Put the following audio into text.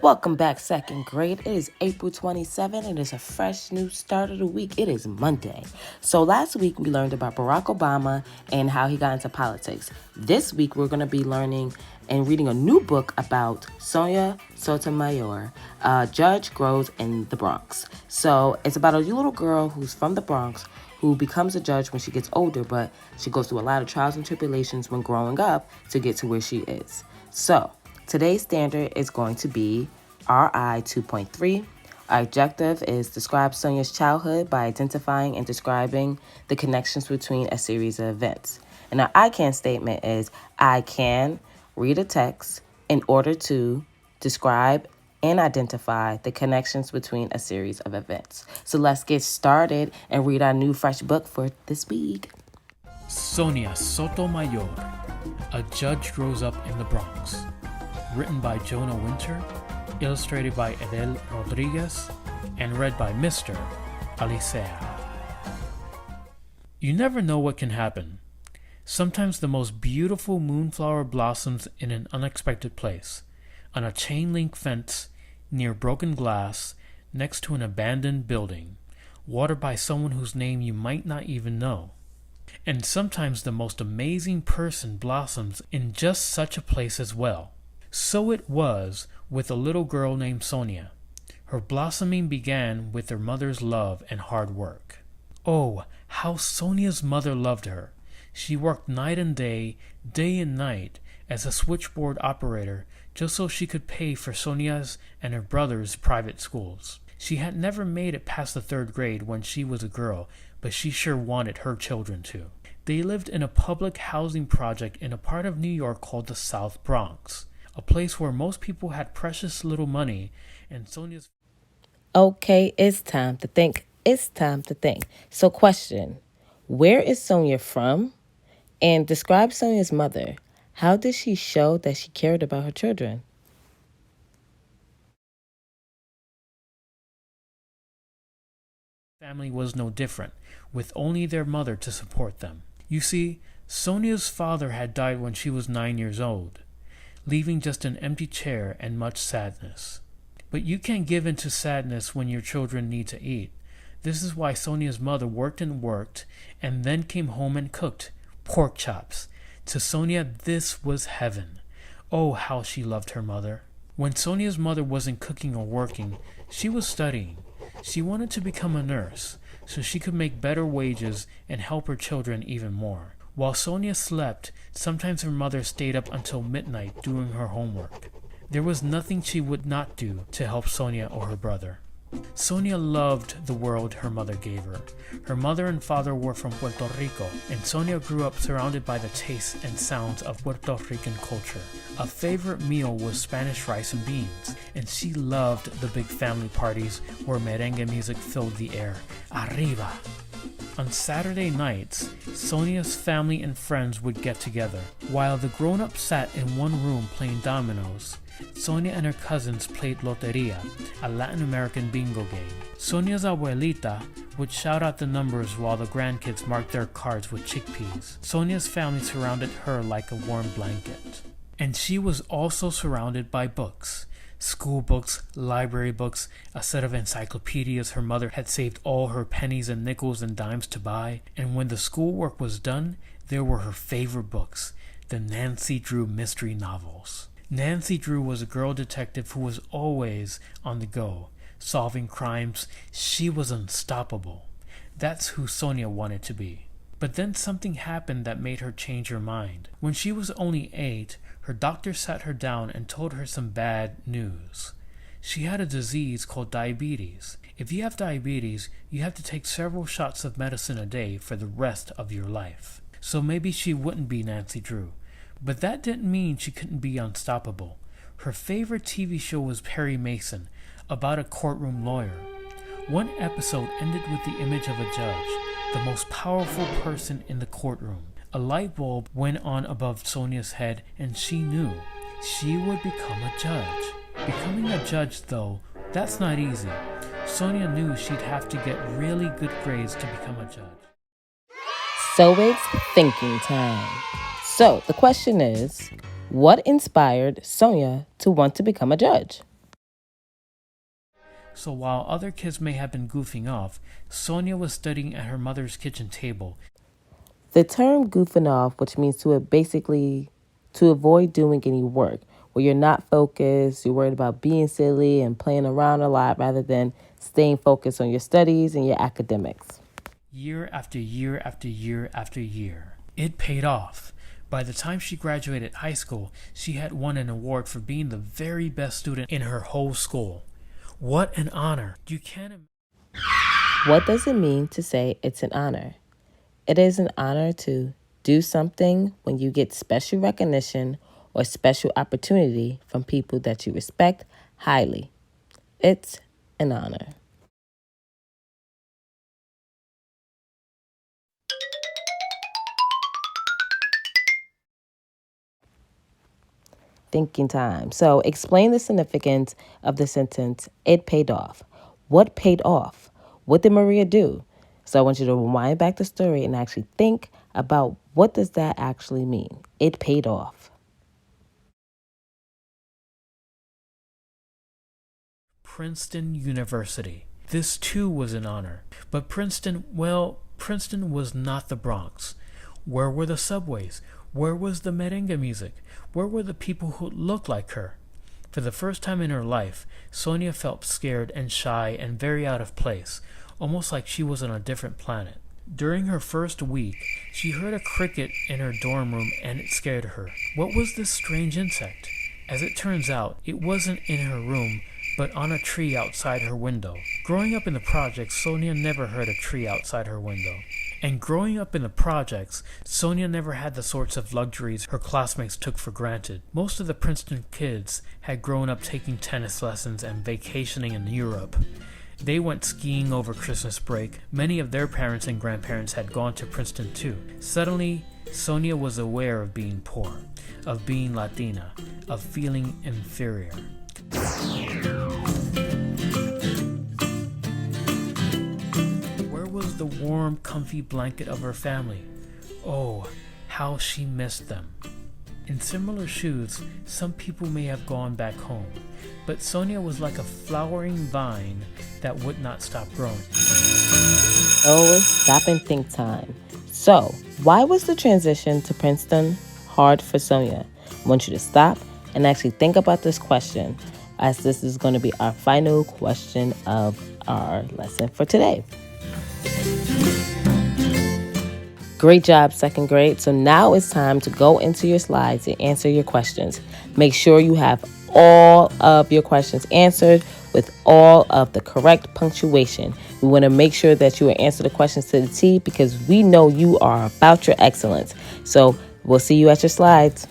Welcome back, second grade. It is April 27th. It is a fresh new start of the week. It is Monday. So last week we learned about Barack Obama and how he got into politics. This week we're going to be learning and reading a new book about Sonia Sotomayor, a judge grows in the Bronx. So it's about a little girl who's from the Bronx who becomes a judge when she gets older, but she goes through a lot of trials and tribulations when growing up to get to where she is. So today's standard is going to be RI 2.3. Our objective is describe Sonia's childhood by identifying and describing the connections between a series of events. And our I can statement is I can read a text in order to describe and identify the connections between a series of events. So let's get started and read our new fresh book for this week. Sonia Sotomayor, a judge grows up in the Bronx. Written by Jonah Winter, illustrated by Edel Rodriguez, and read by Mr. Alicea. You never know what can happen. Sometimes the most beautiful moonflower blossoms in an unexpected place, on a chain-link fence, near broken glass, next to an abandoned building, watered by someone whose name you might not even know. And sometimes the most amazing person blossoms in just such a place as well. So it was with a little girl named Sonia. Her blossoming began with her mother's love and hard work. Oh, how Sonia's mother loved her. She worked night and day and night, as a switchboard operator just so she could pay for Sonia's and her brother's private schools. She had never made it past the 3rd grade when she was a girl, but she sure wanted her children to. They lived in a public housing project in a part of New York called the South Bronx, a place where most people had precious little money, and Sonia's... Okay, it's time to think. It's time to think. So question, where is Sonia from? And describe Sonia's mother. How did she show that she cared about her children? Family was no different, with only their mother to support them. You see, Sonia's father had died when she was 9 years old, leaving just an empty chair and much sadness. But you can't give in to sadness when your children need to eat. This is why Sonia's mother worked and then came home and cooked pork chops. To Sonia, this was heaven. Oh, how she loved her mother. When Sonia's mother wasn't cooking or working, she was studying. She wanted to become a nurse, so she could make better wages and help her children even more. While Sonia slept, sometimes her mother stayed up until midnight doing her homework. There was nothing she would not do to help Sonia or her brother. Sonia loved the world her mother gave her. Her mother and father were from Puerto Rico, and Sonia grew up surrounded by the tastes and sounds of Puerto Rican culture. A favorite meal was Spanish rice and beans, and she loved the big family parties where merengue music filled the air. Arriba! On Saturday nights, Sonia's family and friends would get together. While the grown-ups sat in one room playing dominoes, Sonia and her cousins played Loteria, a Latin American bingo game. Sonia's abuelita would shout out the numbers while the grandkids marked their cards with chickpeas. Sonia's family surrounded her like a warm blanket. And she was also surrounded by books. School books, library books, a set of encyclopedias her mother had saved all her pennies and nickels and dimes to buy. And when the schoolwork was done, there were her favorite books, the Nancy Drew mystery novels. Nancy Drew was a girl detective who was always on the go, solving crimes. She was unstoppable. That's who Sonia wanted to be. But then something happened that made her change her mind. When she was only 8, her doctor sat her down and told her some bad news. She had a disease called diabetes. If you have diabetes, you have to take several shots of medicine a day for the rest of your life. So maybe she wouldn't be Nancy Drew. But that didn't mean she couldn't be unstoppable. Her favorite TV show was Perry Mason, about a courtroom lawyer. One episode ended with the image of a judge, the most powerful person in the courtroom. A light bulb went on above Sonia's head, and she knew she would become a judge. Becoming a judge, though, that's not easy. Sonia knew she'd have to get really good grades to become a judge. So it's thinking time. So the question is, what inspired Sonia to want to become a judge? So while other kids may have been goofing off, Sonia was studying at her mother's kitchen table. The term goofing off, which means to basically to avoid doing any work, where you're not focused, you're worried about being silly and playing around a lot rather than staying focused on your studies and your academics. Year after year after year after year. It paid off. By the time she graduated high school, she had won an award for being the very best student in her whole school. What an honor. You can't imagine. What does it mean to say it's an honor? It is an honor to do something when you get special recognition or special opportunity from people that you respect highly. It's an honor. Thinking time. So explain the significance of the sentence, it paid off. What paid off? What did Maria do? So I want you to rewind back the story and actually think about what does that actually mean? It paid off. Princeton University. This too was an honor. But Princeton, well, Princeton was not the Bronx. Where were the subways? Where was the merengue music? Where were the people who looked like her? For the first time in her life, Sonia felt scared and shy and very out of place, almost like she was on a different planet. During her first week, she heard a cricket in her dorm room and it scared her. What was this strange insect? As it turns out, it wasn't in her room, but on a tree outside her window. Growing up in the projects, Sonia never heard a tree outside her window. And growing up in the projects, Sonia never had the sorts of luxuries her classmates took for granted. Most of the Princeton kids had grown up taking tennis lessons and vacationing in Europe. They went skiing over Christmas break. Many of their parents and grandparents had gone to Princeton too. Suddenly, Sonia was aware of being poor, of being Latina, of feeling inferior. Where was the warm, comfy blanket of her family? Oh, how she missed them. In similar shoes, some people may have gone back home, but Sonia was like a flowering vine that would not stop growing. Oh, stop and think time. So, why was the transition to Princeton hard for Sonia? I want you to stop and actually think about this question, as this is going to be our final question of our lesson for today. Great job, second grade. So now it's time to go into your slides and answer your questions. Make sure you have all of your questions answered with all of the correct punctuation. We want to make sure that you answer the questions to the T because we know you are about your excellence. So we'll see you at your slides.